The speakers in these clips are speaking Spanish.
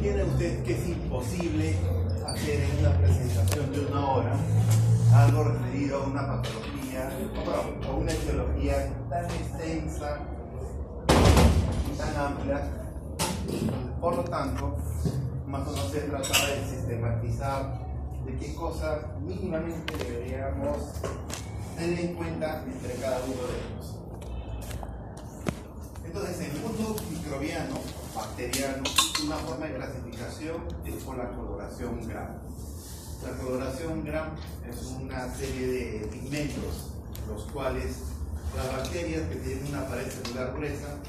Entiende usted que es imposible hacer en una presentación de 1 hora algo referido a una patología o a una etiología tan extensa y tan amplia. Por lo tanto, más o menos se trataba de sistematizar de qué cosas mínimamente deberíamos tener en cuenta entre cada uno de ellos. Entonces, en el mundo microbiano, bacteriano, una forma de clasificación es por la coloración Gram. La coloración Gram es una serie de pigmentos, los cuales las bacterias que tienen una pared celular gruesa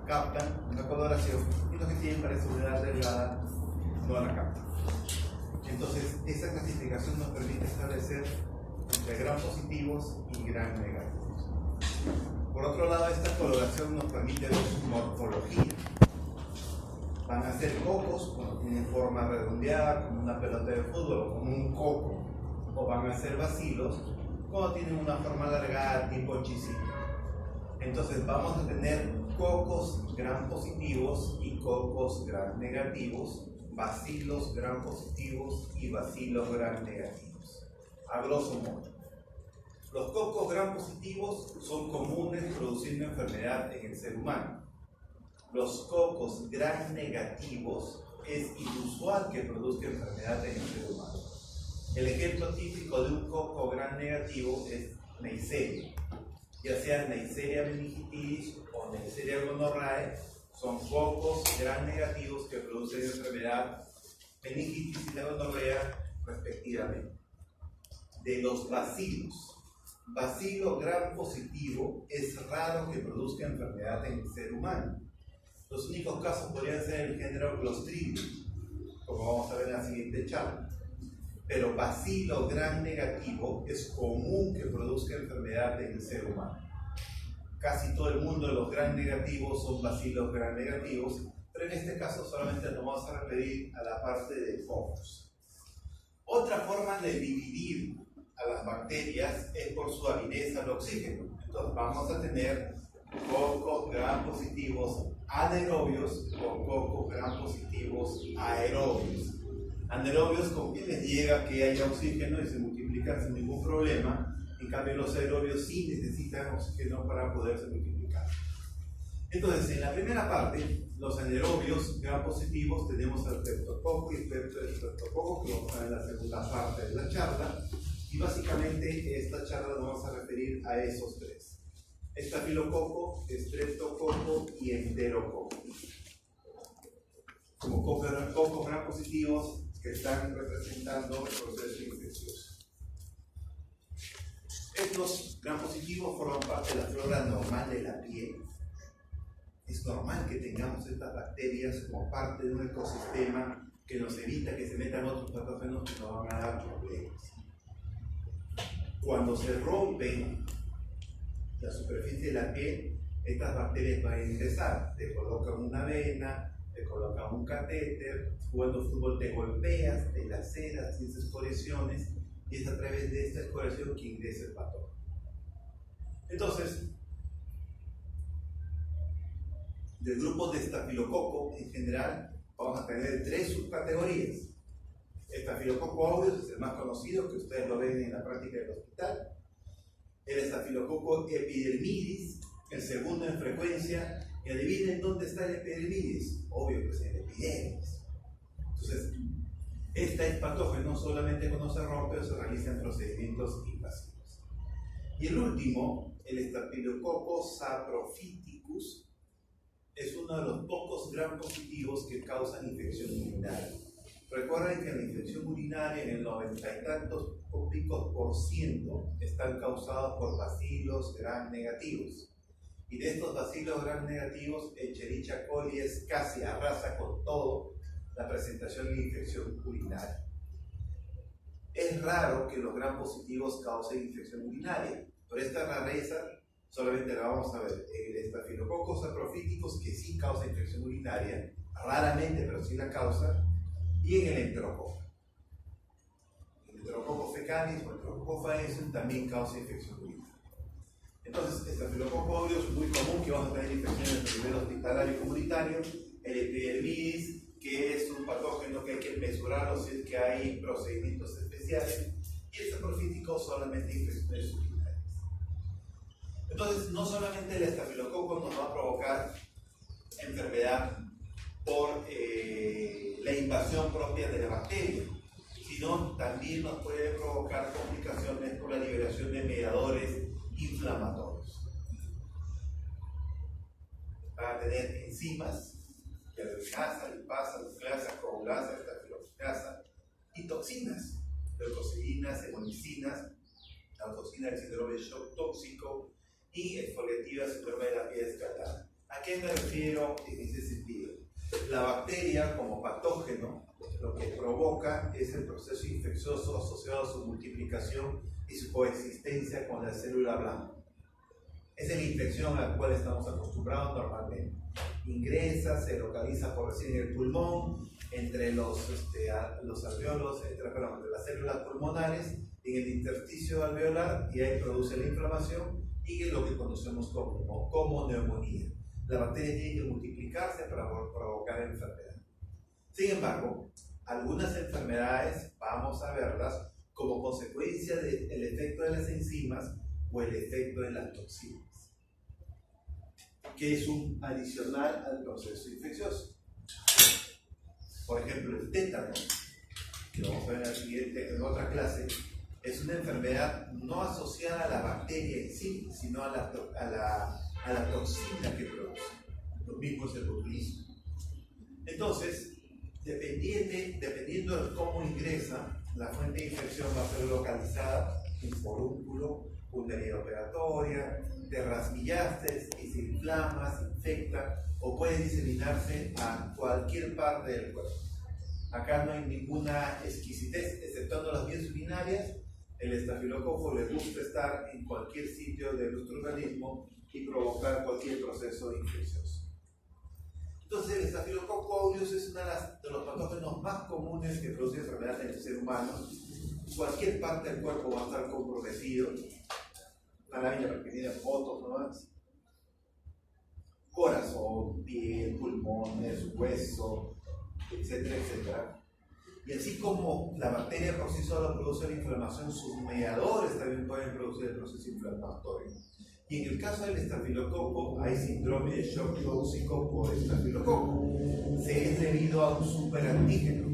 captan una coloración y los que tienen pared celular delgada no la captan. Entonces, esa clasificación nos permite establecer entre Gram positivos y Gram negativos. Por otro lado, esta coloración nos permite ver su morfología. Van a ser cocos cuando tienen forma redondeada, como una pelota de fútbol o como un coco, o van a ser bacilos cuando tienen una forma alargada tipo chisito. Entonces vamos a tener cocos Gram positivos y cocos Gram negativos, bacilos Gram positivos y bacilos Gram negativos, a grosso modo. Los cocos Gram positivos son comunes produciendo enfermedad en el ser humano. Los cocos Gram negativos es inusual que produzca enfermedad en el ser humano. El ejemplo típico de un coco Gram negativo es Neisseria. Ya sea Neisseria meningitidis o Neisseria gonorrhoeae, son cocos Gram negativos que producen enfermedad meningitis y la gonorrea respectivamente. De los bacilos, bacilo Gram positivo es raro que produzca enfermedad en el ser humano. Los únicos casos podrían ser el género Clostridium, como vamos a ver en la siguiente charla. Pero bacilo Gram negativo es común que produzca enfermedad en el ser humano. Casi todo el mundo de los Gram negativos son bacilos Gram negativos, pero en este caso solamente nos vamos a referir a la parte de cocos. Otra forma de dividir a las bacterias es por su avidez al oxígeno. Entonces vamos a tener cocos Gram positivos anaerobios o cocos Gram positivos aerobios. Anaerobios con quienes llega que haya oxígeno y se multiplican sin ningún problema. En cambio, los aerobios sí necesitan oxígeno para poderse multiplicar. Entonces, en la primera parte, los anaerobios Gram positivos tenemos al streptococo y streptococo, que vamos a ver en la segunda parte de la charla. Y básicamente esta charla nos vamos a referir a esos tres: estafilococo, streptococo y enterococo. Como cocos Gram positivos que están representando el proceso infeccioso. Estos Gram positivos forman parte de la flora normal de la piel. Es normal que tengamos estas bacterias como parte de un ecosistema que nos evita que se metan otros patógenos que nos van a dar problemas. Cuando se rompe la superficie de la piel, estas bacterias van a ingresar. Te colocan una vena, te colocan un catéter, jugando fútbol te golpeas, te laceras, tienes escoriaciones, y es a través de esta escoriación que ingresa el patógeno. Entonces, del grupo de estafilococo en general, vamos a tener 3 subcategorías. Estafilococo aureus es el más conocido, que ustedes lo ven en la práctica del hospital. El estafilococo epidermidis, el segundo en frecuencia. Y adivinen dónde está el epidermidis. Obvio que es en el epidermis. Entonces, este patógeno solamente cuando se rompe o se realizan procedimientos invasivos. Y el último, el estafilococo saprophyticus, es uno de los pocos Gram positivos que causan infección urinaria. Recuerden que la infección urinaria en el 90 y tantos picos % están causados por bacilos Gram negativos. Y de estos bacilos Gram negativos, Escherichia coli es casi arrasa con todo la presentación de infección urinaria. Es raro que los Gram positivos causen infección urinaria, pero esta rareza solamente la vamos a ver en el estafilococo saprophyticus, que sí causa infección urinaria, raramente, pero sí la causa, y en el enterococo. El enterococo fecalis o el enterococo faecium también causa infección urinaria. Entonces, estafilococo aureus es muy común que vamos a tener infecciones a nivel hospitalario y comunitario. El epidermidis, que clausurarlo si es que hay procedimientos especiales, y el saprofítico solamente infecciones urinarias. Entonces, no solamente el estafilococo nos va a provocar enfermedad por la invasión propia de la bacteria, sino también nos puede provocar complicaciones por la liberación de mediadores inflamatorios. Va a tener enzimas, hyaluronasa, lipasa, nucleasa, coagulasa, estafilococcasa y toxinas, leucocinas, hemonicinas, la toxina del síndrome de shock tóxico y exfoliativa síndrome de la piel escaldada. ¿A qué me refiero en ese sentido? La bacteria como patógeno lo que provoca es el proceso infeccioso asociado a su multiplicación y su coexistencia con la célula blanca. Esa es la infección a la cual estamos acostumbrados normalmente. Ingresa, se localiza por decir en el pulmón, entre los alveolos, entre las células pulmonares, en el intersticio alveolar, y ahí produce la inflamación y es lo que conocemos como neumonía. La bacteria tiene que multiplicarse para provocar enfermedad. Sin embargo, algunas enfermedades vamos a verlas como consecuencia del efecto de las enzimas o el efecto de las toxinas, que es un adicional al proceso infeccioso. Por ejemplo, el tétano, que lo vamos a ver en otra clase, es una enfermedad no asociada a la bacteria en sí, sino a la toxina que produce. Lo mismo es el botulismo. Entonces, dependiendo de cómo ingresa, la fuente de infección va a ser localizada en forúnculo, una herida operatoria, te rasguillaste y se inflama, se infecta o puede diseminarse a cualquier parte del cuerpo. Acá no hay ninguna exquisitez, exceptuando las vías urinarias. El estafilococo le gusta estar en cualquier sitio de nuestro organismo y provocar cualquier proceso infeccioso. Entonces, el estafilococo aureus es uno de los patógenos más comunes que produce enfermedades en el ser humano. Cualquier parte del cuerpo va a estar comprometido. Una lámina porque tiene fotos nomás. Corazón, piel, pulmones, hueso, etcétera, etcétera. Y así como la bacteria por sí sola produce la inflamación, sus mediadores también pueden producir el proceso inflamatorio. Y en el caso del estafilococo hay síndrome de shock tóxico por estafilococo. Se es debido a un superantígeno.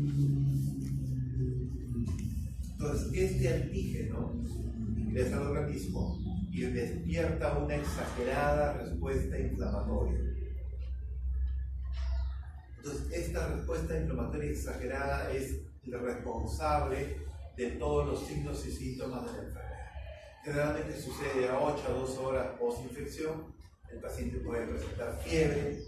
Entonces, este antígeno ingresa al organismo y despierta una exagerada respuesta inflamatoria. Entonces, esta respuesta inflamatoria exagerada es el responsable de todos los signos y síntomas de la enfermedad. Generalmente sucede a 8 a 12 horas post-infección. El paciente puede presentar fiebre,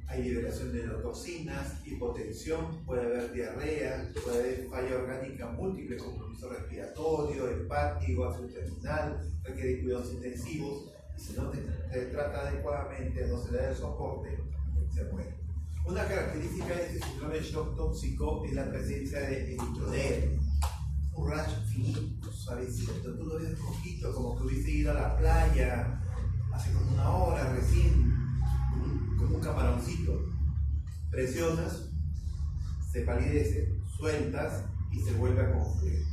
hay liberación de toxinas, hipotensión, puede haber diarrea, puede haber falla orgánica múltiple, compromiso respiratorio, hepático, gastrointestinal, requiere cuidados intensivos, y si no se trata adecuadamente, no se le da el soporte, se muere. Una característica de este síndrome de shock tóxico es la presencia de eritrodema, un rash finito, suavecito, tú lo ves poquito, como que hubiese ido a la playa hace como una hora recién, como un camaroncito. Presionas, se palidece, sueltas y se vuelve a confluir.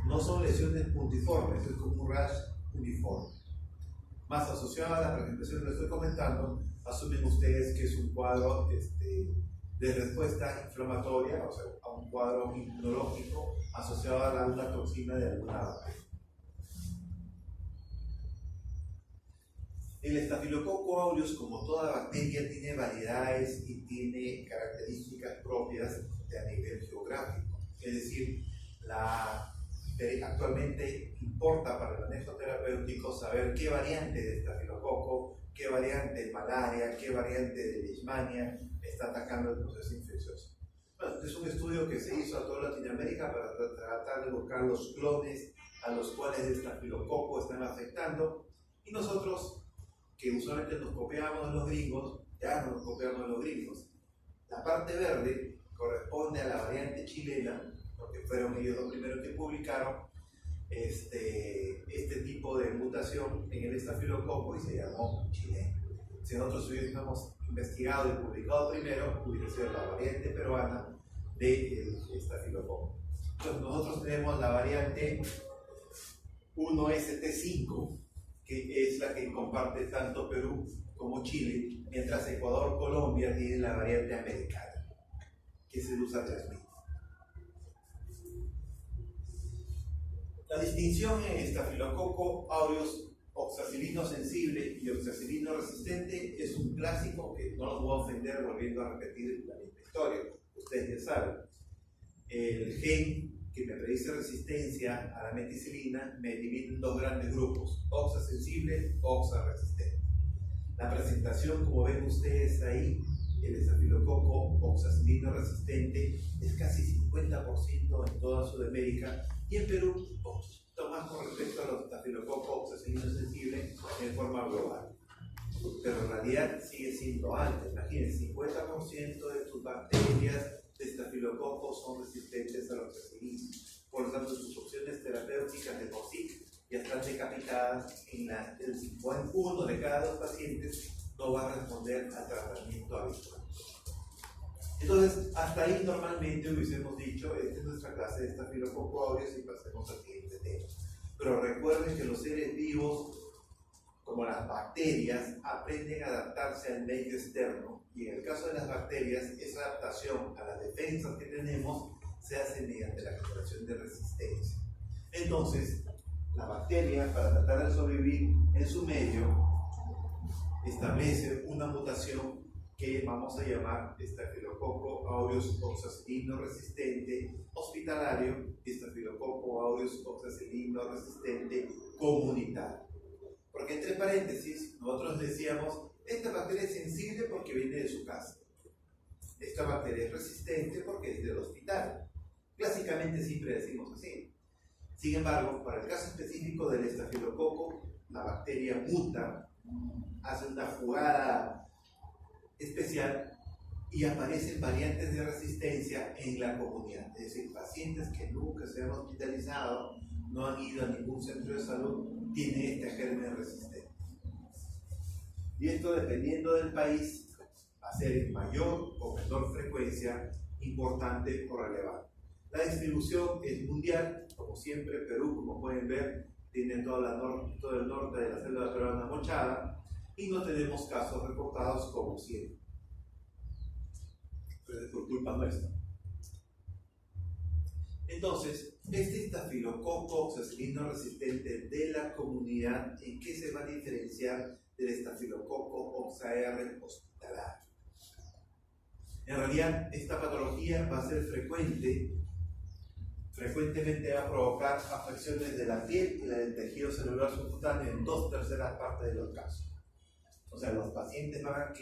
No son lesiones puntiformes, es como un rash uniforme. Más asociado a la presentación que les estoy comentando, asumen ustedes que es un cuadro de respuesta inflamatoria, o sea, a un cuadro inmunológico asociado a una toxina de alguna bacteria. El estafilococo aureus, como toda bacteria, tiene variedades y tiene características propias a nivel geográfico. Es decir, actualmente importa para el manejo terapéutico saber qué variante de estafilococo, qué variante de malaria, qué variante de leishmania está atacando el proceso infeccioso. Bueno, es un estudio que se hizo a toda Latinoamérica para tratar de buscar los clones a los cuales el estafilococo están afectando, y nosotros, que usualmente nos copiamos de los gringos, ya no nos copiamos de los gringos. La parte verde corresponde a la variante chilena, porque fueron ellos los primeros que publicaron este tipo de mutación en el estafilococo y se llamó chileno. Si nosotros hubiésemos investigado y publicado primero hubiera sido la variante peruana del estafilococo. Entonces nosotros tenemos la variante 1ST5, que es la que comparte tanto Perú como Chile, mientras Ecuador, Colombia tiene la variante americana, que es el USA 3000. La distinción en estafilococo aureus oxacilino sensible y oxacilino resistente es un clásico que no los voy a ofender volviendo a repetir la misma historia. Ustedes ya saben, el gen que me predice resistencia a la meticilina me divide en dos grandes grupos, oxa sensible, oxa resistente. La presentación, como ven ustedes ahí, el estafilococo oxacilino resistente es casi 50% en toda Sudamérica y en Perú un poquito más con respecto a los estafilococos oxacilino sensible en forma global. Pero en realidad sigue siendo alto. Imagínense, 50% de tus bacterias de estafilococos son resistentes a la oxacilina. Por lo tanto, sus opciones terapéuticas de por sí ya están decapitadas en el 1 de cada 2 pacientes no va a responder al tratamiento habitual. Entonces, hasta ahí normalmente hubiésemos dicho, esta es nuestra clase de estafilococo aureus y pasemos al siguiente tema. Pero recuerden que los seres vivos, como las bacterias, aprenden a adaptarse al medio externo y en el caso de las bacterias, esa adaptación a las defensas que tenemos se hace mediante la generación de resistencia. Entonces, la bacteria, para tratar de sobrevivir en su medio, establece una mutación que vamos a llamar estafilococo aureus oxacilino resistente hospitalario y estafilococo aureus oxacilino resistente comunitario. Porque entre paréntesis, nosotros decíamos, esta bacteria es sensible porque viene de su casa. Esta bacteria es resistente porque es del hospital. Clásicamente siempre decimos así. Sin embargo, para el caso específico del estafilococo, la bacteria muta, hace una jugada especial y aparecen variantes de resistencia en la comunidad. Es decir, pacientes que nunca se han hospitalizado, no han ido a ningún centro de salud, tienen este germen resistente. Y esto, dependiendo del país, va a ser en mayor o menor frecuencia, importante o relevante. La distribución es mundial, como siempre. Perú, como pueden ver, tiene todo el norte de la selva peruana mochada y no tenemos casos reportados como siempre. Pero es por culpa nuestra. Entonces, este estafilococo oxacilino resistente de la comunidad, ¿en qué se va a diferenciar del estafilococo oxa-R hospitalario? En realidad, esta patología va a ser frecuentemente va a provocar afecciones de la piel y del tejido celular subcutáneo en 2/3 partes de los casos. O sea, los pacientes van a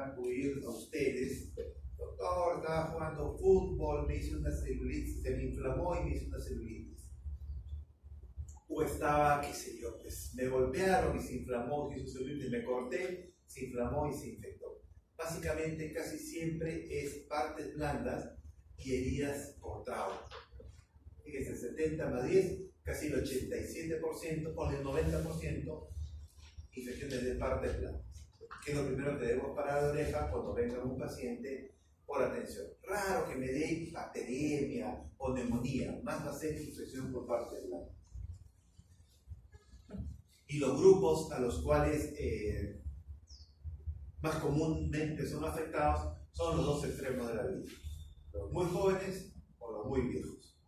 acudir a ustedes: doctor, estaba jugando fútbol, me hizo una celulitis, se me inflamó y me hizo una celulitis. O estaba, qué sé yo, pues me golpearon y se inflamó, y hizo celulitis, me corté, se inflamó y se infectó. Básicamente, casi siempre es partes blandas y heridas por trauma. Fíjense, 70 más 10, casi el 87% o el 90% infecciones de partes blandas. Que es lo primero que debemos parar de oreja cuando venga un paciente por atención. Raro que me dé bacteriemia o neumonía, más va a ser infección por partes blandas. Y los grupos a los cuales más comúnmente son afectados son los dos extremos de la vida: los muy jóvenes o los muy viejos,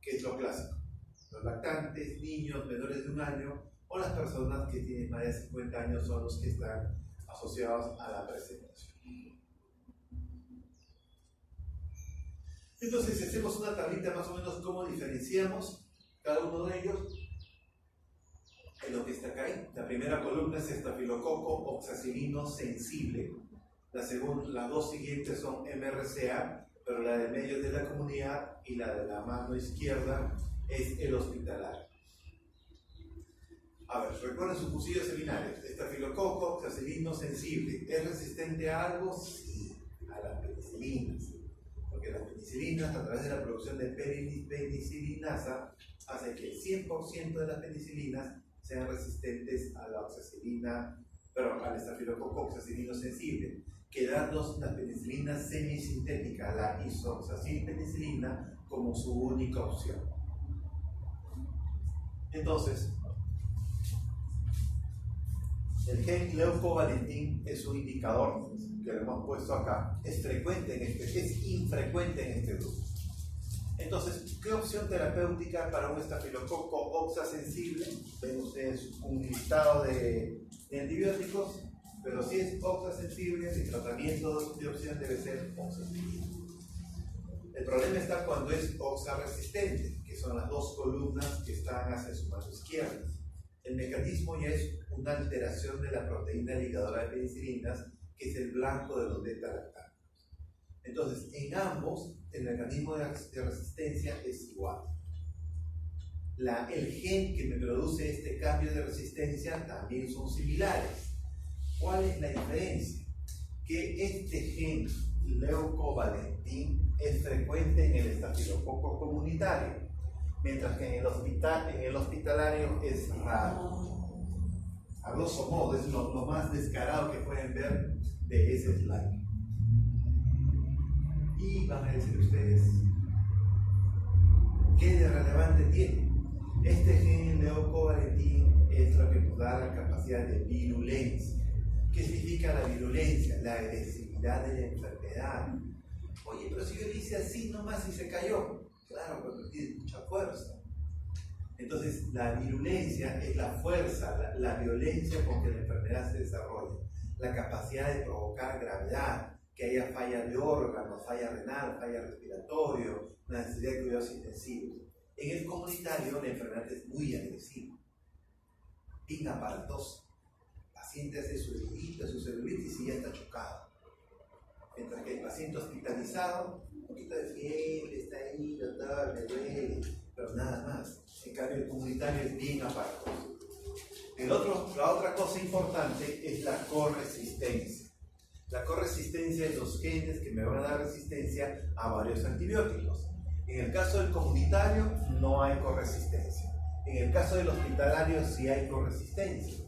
que es lo clásico: los lactantes, niños menores de 1 año o las personas que tienen más de 50 años son los que están asociados a la presentación. Entonces, si hacemos una tablita más o menos cómo diferenciamos cada uno de ellos, es lo que está acá ahí. La primera columna es estafilococo oxacilino sensible. Las dos siguientes son MRCA, pero la de medio es de la comunidad y la de la mano izquierda es el hospitalario. A ver, recuerden sus cursillos seminarios. Estafilococo oxacilino sensible. ¿Es resistente a algo? Sí, a las penicilinas. Porque las penicilinas, a través de la producción de penicilinasa, hace que el 100% de las penicilinas sean resistentes a la oxacilina, al estafilococo oxacilino sensible. quedarnos la penicilina semisintética, la isoxazilpenicilina, como su única opción. Entonces, el gen leucovalentín es un indicador que lo hemos puesto acá, es infrecuente en este grupo. Entonces, ¿qué opción terapéutica para un estafilococo oxasensible? Ven ustedes un listado de antibióticos, pero si es oxasensible, el tratamiento de opción debe ser oxasensible. El problema está cuando es oxaresistente, que son las dos columnas que están hacia su mano izquierda. El mecanismo ya es una alteración de la proteína ligadora de penicilinas, que es el blanco de los beta-lactámicos. Entonces, en ambos, el mecanismo de resistencia es igual. El gen que me produce este cambio de resistencia también son similares. ¿Cuál es la diferencia? Que este gen leucovalentín es frecuente en el estafilococo comunitario, mientras que en el hospitalario es raro. A grosso modo, es lo más descarado que pueden ver de ese slide. Y van a decir ustedes, ¿qué de relevante tiene? Este gen leucovalentín es lo que nos da la capacidad de virulencia. ¿Qué significa la virulencia? La agresividad de la enfermedad. Oye, pero si yo le hice así nomás y se cayó. Claro, pero tiene mucha fuerza. Entonces, la virulencia es la fuerza, la violencia con que la enfermedad se desarrolla, la capacidad de provocar gravedad, que haya falla de órganos, falla renal, falla respiratorio, una necesidad de cuidados intensivos. En el comunitario, la enfermedad es muy agresiva, bien aparatosa. El paciente hace su heridita, su celulitis y ya está chocado. Mientras que el paciente hospitalizado, un poquito de fiebre, está ahí, doctor, me duele, pero nada más. En cambio, el comunitario es bien aparatoso. La otra cosa importante es la corresistencia. La corresistencia es los genes que me van a dar resistencia a varios antibióticos. En el caso del comunitario no hay corresistencia. En el caso del hospitalario sí hay corresistencia.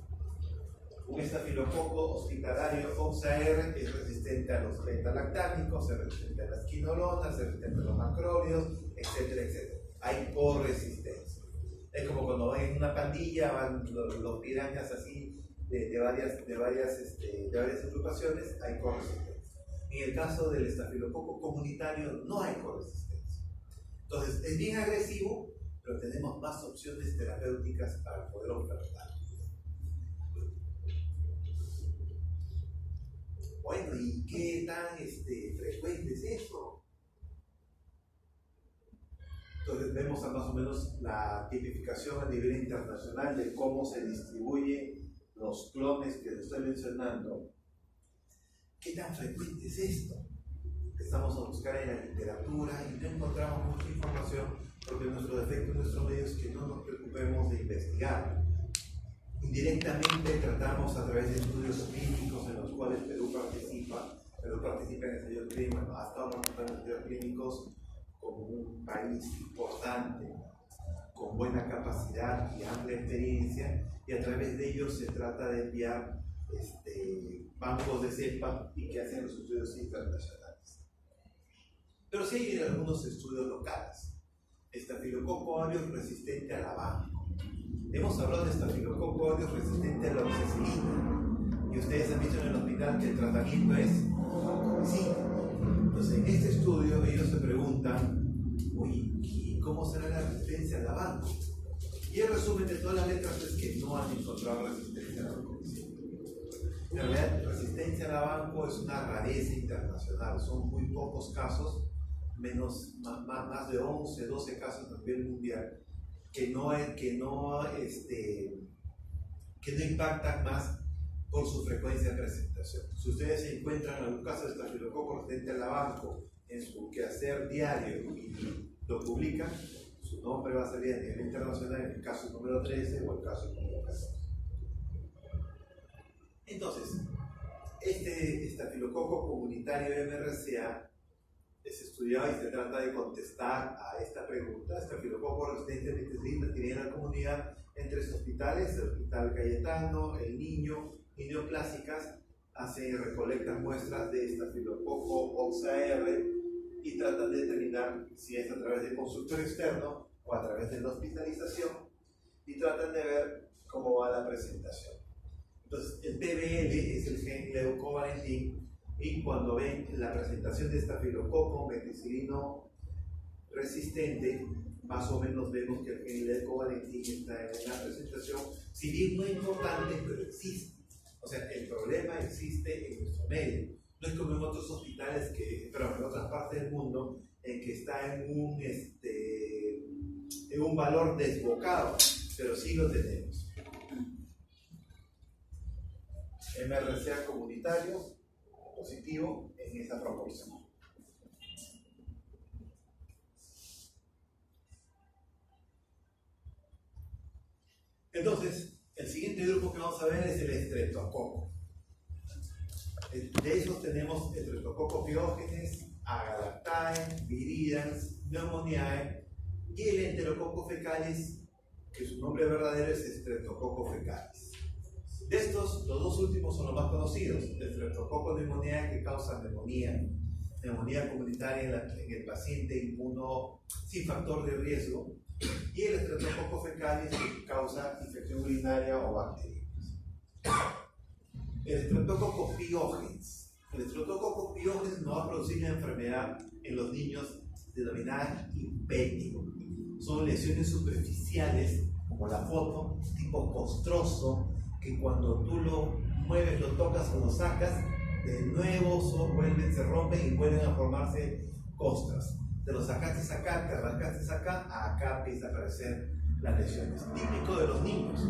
Un estafilococo hospitalario OXA-R es resistente a los beta-lactámicos, es resistente a las quinolonas, es resistente a los macrólidos, etcétera, etcétera. Hay corresistencia. Es como cuando van en una pandilla, van los pirañas así de varias agrupaciones, hay corresistencia. En el caso del estafilococo comunitario no hay corresistencia. Entonces, es bien agresivo, pero tenemos más opciones terapéuticas para poder ofertar. Bueno, ¿y qué tan frecuente es eso? Entonces vemos más o menos la tipificación a nivel internacional de cómo se distribuyen los clones que les estoy mencionando. ¿Qué tan frecuente es esto? Empezamos a buscar en la literatura y no encontramos mucha información, porque nuestro defecto en nuestro medio es que no nos preocupemos de investigar. Indirectamente tratamos a través de estudios clínicos en los cuales Perú participa en ensayos clínicos, ha estado participando en ensayos clínicos como un país importante, con buena capacidad y amplia experiencia, y a través de ellos se trata de enviar bancos de cepa y que hacen los estudios internacionales. Pero sí hay algunos estudios locales. Estafilococo aureus resistente a la banco. Hemos hablado de estafilococo aureus resistente a la oxacilina, y ustedes han visto en el hospital que el tratamiento es oxacilina. Entonces, en este estudio ellos se preguntan, uy, ¿cómo será la resistencia a la banco? Y el resumen de todas las letras es que no han encontrado resistencia a la banco. En realidad, resistencia a la banco es una rareza internacional, son muy pocos casos, más de 11, 12 casos a nivel mundial, que no impactan más por su frecuencia de presentación. Si ustedes se encuentran algún caso de estafilococo resistente al banco en su quehacer diario y lo publican, su nombre va a salir a nivel internacional en el caso número 13 o el caso número 14. Entonces, este estafilococo comunitario MRSA es estudiado y se trata de contestar a esta pregunta. Estafilococo resistente a penicilina tiene en la comunidad en 3 hospitales: el Hospital Cayetano, El Niño y Neoplásicas, recolectan muestras de estafilococo oxa-R y tratan de determinar si es a través de consultorio externo o a través de la hospitalización y tratan de ver cómo va la presentación. Entonces, el PBL es el gen leucovalentín y cuando ven la presentación de estafilococo meticilino resistente, más o menos vemos que el gen leucovalentín está en la presentación, si bien no es importante, pero existe. O sea, el problema existe en nuestro medio. No es como en otros hospitales, pero en otras partes del mundo, en que está en un valor desbocado, pero sí lo tenemos. MRCA comunitario positivo en esa proporción. Entonces, el siguiente grupo que vamos a ver es el estreptococo. De esos tenemos Streptococcus pyogenes, Agalactae, Viridans, Pneumoniae y el Enterococcus fecalis, que su nombre verdadero es Streptococcus fecalis. De estos, los dos últimos son los más conocidos: el Streptococcus pneumoniae, que causa neumonía comunitaria en el paciente inmuno sin factor de riesgo, y el Streptococcus fecalis, que causa infección urinaria o bacterias. El Streptococcus pyogenes. El Streptococcus pyogenes no va a producir la enfermedad en los niños denominada impétigo. Son lesiones superficiales, como la foto, tipo costroso, que cuando tú lo mueves, lo tocas o lo sacas, de nuevo se rompen y vuelven a formarse costras. Te lo sacaste acá, te arrancaste acá empieza a aparecer las lesiones. Típico de los niños,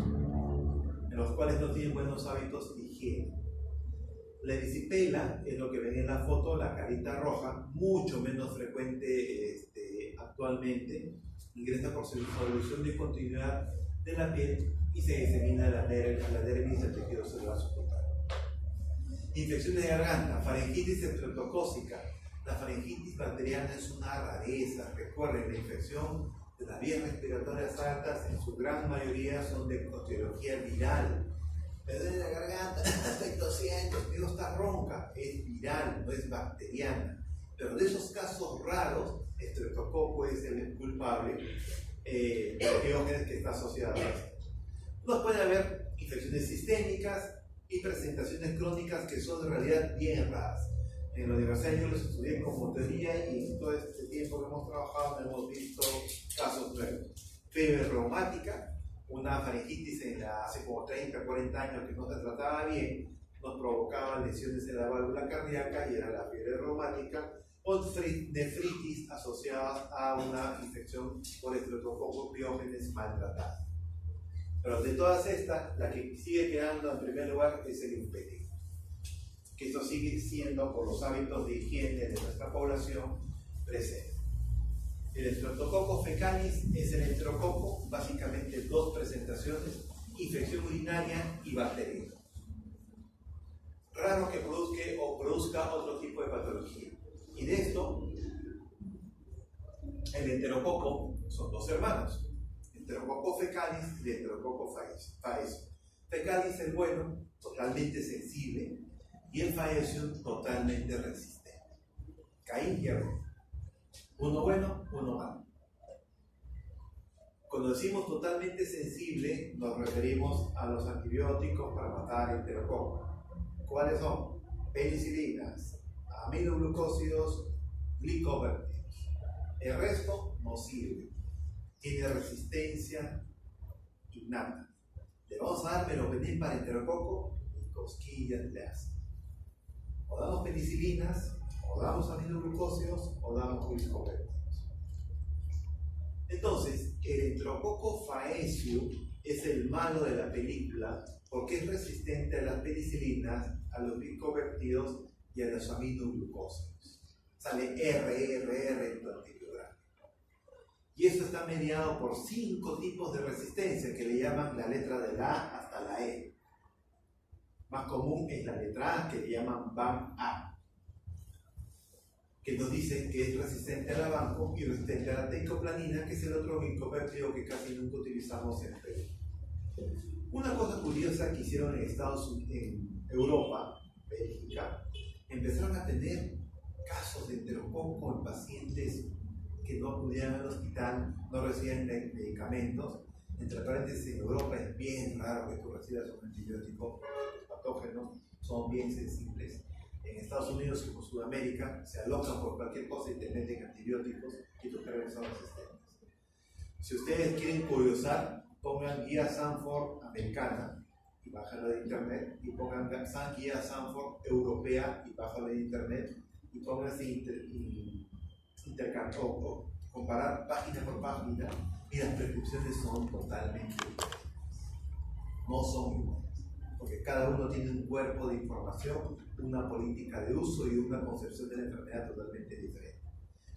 en los cuales no tienen buenos hábitos de higiene. La erisipela es lo que ven en la foto, la carita roja, mucho menos frecuente actualmente. Ingresa por solución de continuidad de la piel y se disemina a la dermis del tejido celular subcutáneo. Infecciones de garganta, faringitis estreptocócica. La faringitis bacteriana es una rareza. Recuerden, la infección de las vías respiratorias altas en su gran mayoría son de etiología viral. Me duele la garganta, estoy tosiendo, mi voz está ronca, es viral, no es bacteriana. Pero de esos casos raros, estreptococo es el culpable, Pyogenes, que está asociado a esto. No puede haber infecciones sistémicas y presentaciones crónicas que son en realidad bien raras. En la universidad yo los estudié como teoría y en todo este tiempo que hemos trabajado hemos visto casos nuevos. Fiebre reumática, una faringitis hace como 30, 40 años que no se trataba bien, nos provocaba lesiones en la válvula cardíaca y era la fiebre reumática, o nefritis asociadas a una infección por Streptococcus pyogenes maltratada. Pero de todas estas, la que sigue quedando en primer lugar es el impétigo, que esto sigue siendo, por los hábitos de higiene de nuestra población, presente. El Streptococcus fecalis es el enterococo, básicamente dos presentaciones: infección urinaria y bacteria. Raro que produzca otro tipo de patología. Y de esto, el enterococo son dos hermanos: Enterococcus fecalis y Enterococcus faecium. Fecalis el bueno, totalmente sensible, y el faecium totalmente resistente. Caín y Abel. Uno bueno, uno malo. Cuando decimos totalmente sensible, nos referimos a los antibióticos para matar enterococo. ¿Cuáles son? Penicilinas, aminoglucósidos, glicovértidos. El resto no sirve. Tiene resistencia innata. Le vamos a dar meropenem para enterococo y cosquillas le hacen. O damos penicilinas, o damos aminoglucósidos, o damos glicovértidos. Entonces, el Enterococcus faecium es el malo de la película porque es resistente a las penicilinas, a los glicovértidos y a los aminoglucósidos. Sale RRR en tu antibiograma. Y esto está mediado por 5 tipos de resistencia que le llaman la letra de la A hasta la E. Más común es la letra A, que le llaman BAM-A, que nos dice que es resistente a la banco y resistente a la teicoplanina, que es el otro glicovértido que casi nunca utilizamos en Perú. Una cosa curiosa que hicieron en Europa Bélgica, empezaron a tener casos de enterococo en pacientes que no acudían al hospital, no recibían medicamentos. Entre paréntesis, en Europa es bien raro que tú recibas un antibiótico, porque los patógenos son bien sensibles. En Estados Unidos, como Sudamérica, se alocan por cualquier cosa y te meten antibióticos y tus genes son resistentes. Si ustedes quieren curiosar, pongan guía Sanford americana y bájala de internet, y pongan guía Sanford europea y bájala de internet, y pónganse comparar página por página, y las prescripciones son totalmente diferentes. No son iguales, porque cada uno tiene un cuerpo de información, una política de uso y una concepción de la enfermedad totalmente diferente.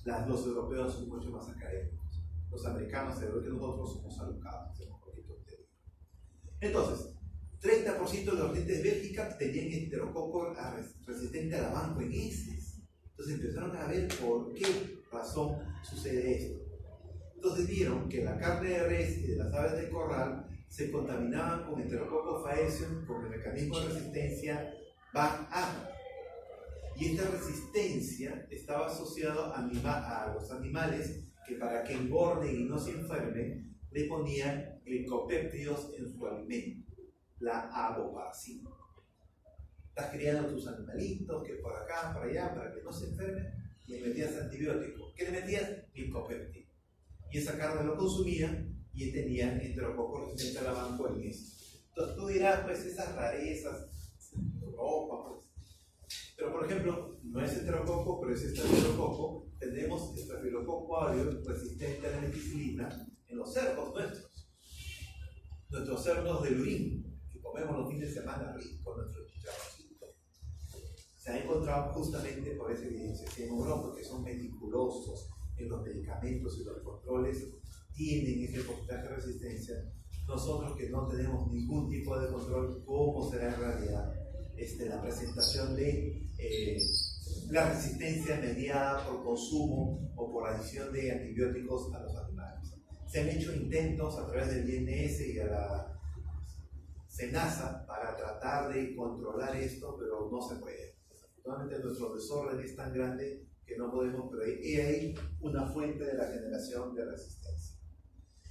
Los europeos son mucho más académicos, los americanos, se ve que nosotros somos alocados, hacemos poquito de teoría. Entonces, 30% de los dientes de Bélgica tenían enterococo resistente a la vancomyces. Entonces empezaron a ver por qué razón sucede esto. Entonces vieron que la carne de res y de las aves de corral se contaminaban con Enterococcus faecium, con el mecanismo de resistencia BAC-A. Y esta resistencia estaba asociada a los animales que, para que engorden y no se enfermen, le ponían glicopéptidos en su alimento, la avoparcina. Estás criando tus animalitos, que por acá, por allá, para que no se enfermen, le metías antibióticos. ¿Qué le metías? Glicopéptidos. Y esa carne lo consumía y tenían enterococo resistente a la vancomyces. Entonces tú dirás, pues esas rarezas, Europa, pues. Pero por ejemplo, no es enterococo, pero es estafilococo. Tenemos estafilococo aureus resistente a la meticilina en los cerdos nuestros. Nuestros cerdos de Lurín, que comemos los fines de semana ricos, nuestros chicharroncitos. Se ha encontrado justamente por esa evidencia que en Europa, que son meticulosos en los medicamentos y los controles, tienen ese porcentaje de resistencia. Nosotros, que no tenemos ningún tipo de control, ¿cómo será en realidad la presentación de la resistencia mediada por consumo o por adición de antibióticos a los animales? Se han hecho intentos a través del INS y a la SENASA para tratar de controlar esto, pero no se puede. Desafortunadamente nuestro desorden es tan grande que no podemos prever. Hay una fuente de la generación de resistencia.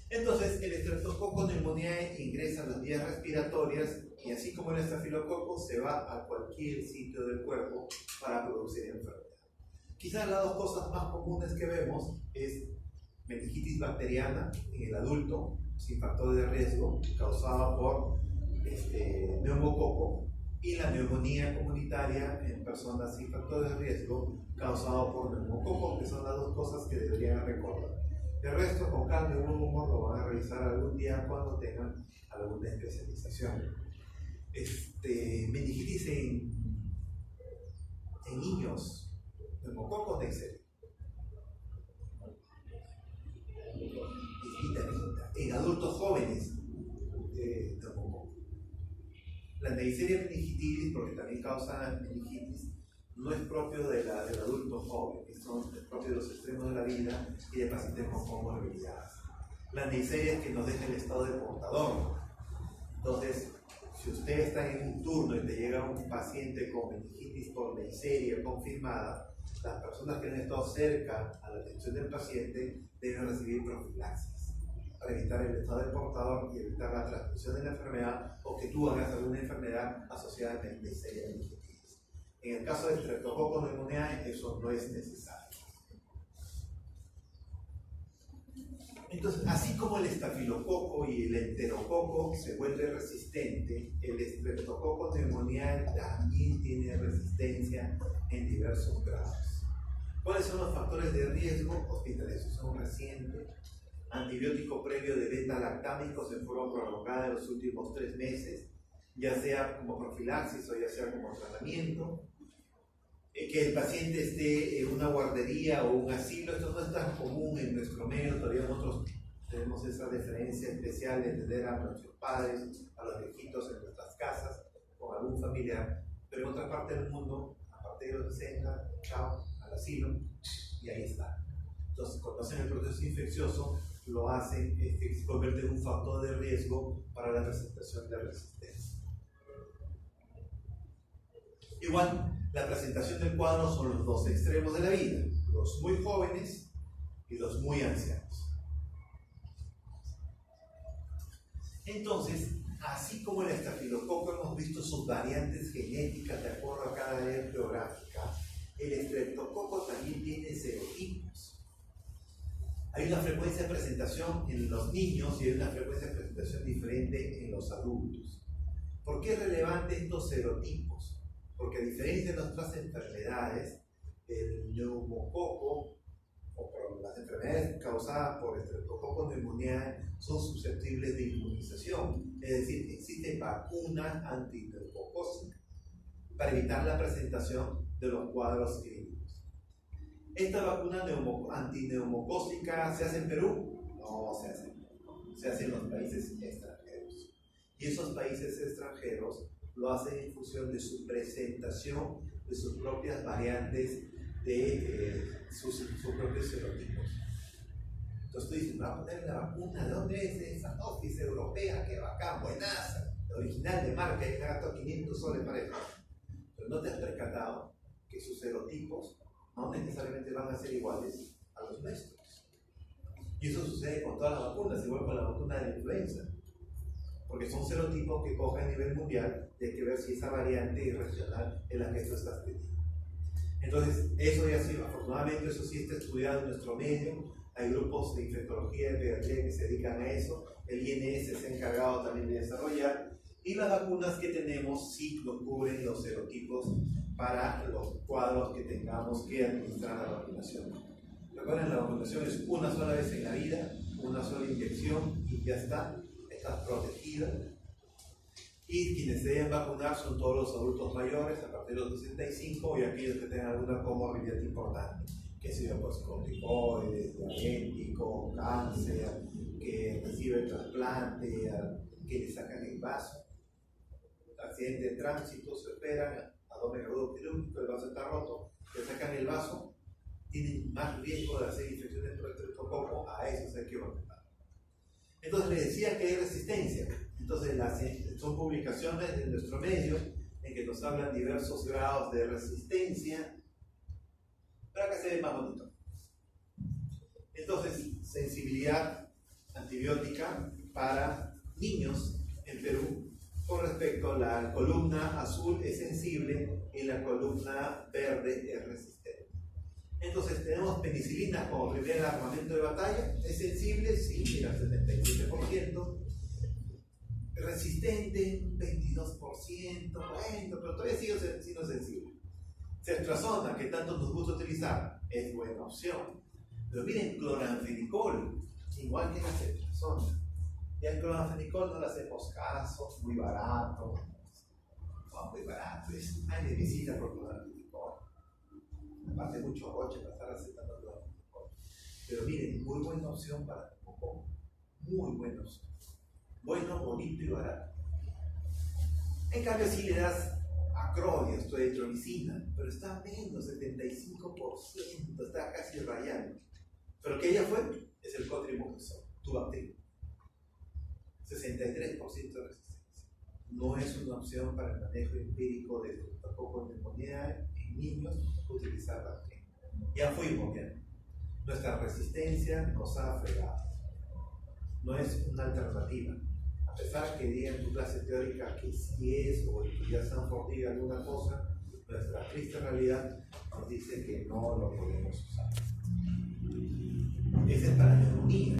Entonces, el Streptococcus pneumoniae ingresa a las vías respiratorias y, así como el estafilococo, se va a cualquier sitio del cuerpo para producir enfermedad. Quizás las dos cosas más comunes que vemos es meningitis bacteriana en el adulto sin factor de riesgo causada por neumococo, y la neumonía comunitaria en personas sin factor de riesgo causado por neumococo, que son las dos cosas que deberían recordar. El resto, con calma y buen humor, lo van a revisar algún día cuando tengan alguna especialización. Meningitis en niños, neumococo Neisseria. En adultos jóvenes, neumococo. La Neisseria meningitis, porque también causa meningitis, no es propio del adulto joven, es propio de los extremos de la vida y de pacientes con comorbilidades. La Neisseria es que nos deja el estado de portador. Entonces, si usted está en un turno y te llega un paciente con meningitis por Neisseria confirmada, las personas que han estado cerca a la atención del paciente deben recibir profilaxis para evitar el estado de portador y evitar la transmisión de la enfermedad, o que tú hagas alguna enfermedad asociada a Neisseria meningitis. En el caso de Streptococcus pneumoniae, eso no es necesario. Entonces, así como el estafilococo y el enterococo se vuelve resistente, el Streptococcus pneumoniae también tiene resistencia en diversos grados. ¿Cuáles son los factores de riesgo? Hospitalización reciente, antibiótico previo de beta-lactámicos en forma prolongada en los últimos 3 meses, ya sea como profilaxis o ya sea como tratamiento, que el paciente esté en una guardería o un asilo. Esto no es tan común en nuestro medio. Todavía nosotros tenemos esa deferencia especial de tener a nuestros padres, a los viejitos en nuestras casas con algún familiar, pero en otra parte del mundo, a partir de los 60, chao, al asilo, y ahí está. Entonces, cuando hacen el proceso infeccioso, lo hacen, se convierte en un factor de riesgo para la presentación de resistencia. Igual, la presentación del cuadro son los dos extremos de la vida, los muy jóvenes y los muy ancianos. Entonces, así como el estafilococo hemos visto sus variantes genéticas de acuerdo a cada área geográfica, el estreptococo también tiene serotipos. Hay una frecuencia de presentación en los niños y hay una frecuencia de presentación diferente en los adultos. ¿Por qué es relevante estos serotipos? Porque a diferencia de otras enfermedades, el neumococo o por las enfermedades causadas por estreptococo pneumoniae son susceptibles de inmunización, es decir, existe vacuna antineumocócica para evitar la presentación de los cuadros clínicos. ¿Esta vacuna antineumocócica se hace en Perú? No se hace en Perú, se hace en los países extranjeros. Y esos países extranjeros lo hacen en función de su presentación de sus propias variantes, de sus propios serotipos. Entonces tú dices, ¿va a poner la vacuna? ¿De dónde es esa? Office europea, qué bacán, buenaza, la original de marca, hay que gastar 500 soles para eso. Pero no te has percatado que sus serotipos no necesariamente van a ser iguales a los nuestros. Y eso sucede con todas las vacunas, igual con la vacuna de la influenza. Porque son serotipos que cogen a nivel mundial y hay que ver si esa variante regional es la que tú estás teniendo. Entonces, eso ya sí, afortunadamente, eso sí está estudiado en nuestro medio. Hay grupos de infectología y pediatría que se dedican a eso. El INS se ha encargado también de desarrollar. Y las vacunas que tenemos sí nos cubren los serotipos para los cuadros que tengamos que administrar la vacunación. Recuerden, la vacunación es una sola vez en la vida, una sola inyección y ya está, estás protegida. Y quienes se deben vacunar son todos los adultos mayores a partir de los 65 y aquellos que tengan alguna comorbilidad importante, que sea pues corticoides, diabético, cáncer, que recibe el trasplante, que le sacan el vaso. Accidente de tránsito, se operan, abdomen agudo quirúrgico, el vaso está roto, le sacan el vaso, tienen más riesgo de hacer infecciones por estreptococo, a esos hay que vacunar. Entonces les decía que hay resistencia. Entonces son publicaciones de nuestro medio en que nos hablan diversos grados de resistencia, para que se ve más bonito. Entonces, sensibilidad antibiótica para niños en Perú. Con respecto a la columna azul es sensible y la columna verde es resistente. Entonces tenemos penicilina como primer armamento de batalla. ¿Es sensible? Sí, mira, 77%. Resistente, 22%. Bueno, pero todavía sigue siendo sensible. Ceftriaxona, que tanto nos gusta utilizar, es buena opción. Pero miren, cloranfenicol, igual que la ceftriaxona. Y al cloranfenicol no le hacemos caso, muy barato. No, muy barato, es una visita por cloranfenicol. Aparte mucho roche para estar recetando cloranfenicol. Pero miren, muy buena opción para el poco. Muy buena opción. Bueno, bonito y barato. En cambio, si le das acrodia, esto de etromicina, pero está menos, 75%, está casi rayando. Pero que ella fue, es el cotrimoxazol, tu bacteria. 63% de resistencia. No es una opción para el manejo empírico de estreptococo pneumoniae en niños utilizar bacteria. Ya fuimos bien. Nuestra resistencia nos ha fregado. No es una alternativa. A pesar que diga en tu clase teórica que sí es, o que ya Sanford diga alguna cosa, nuestra triste realidad nos dice que no lo podemos usar. Ese es para la neumonía.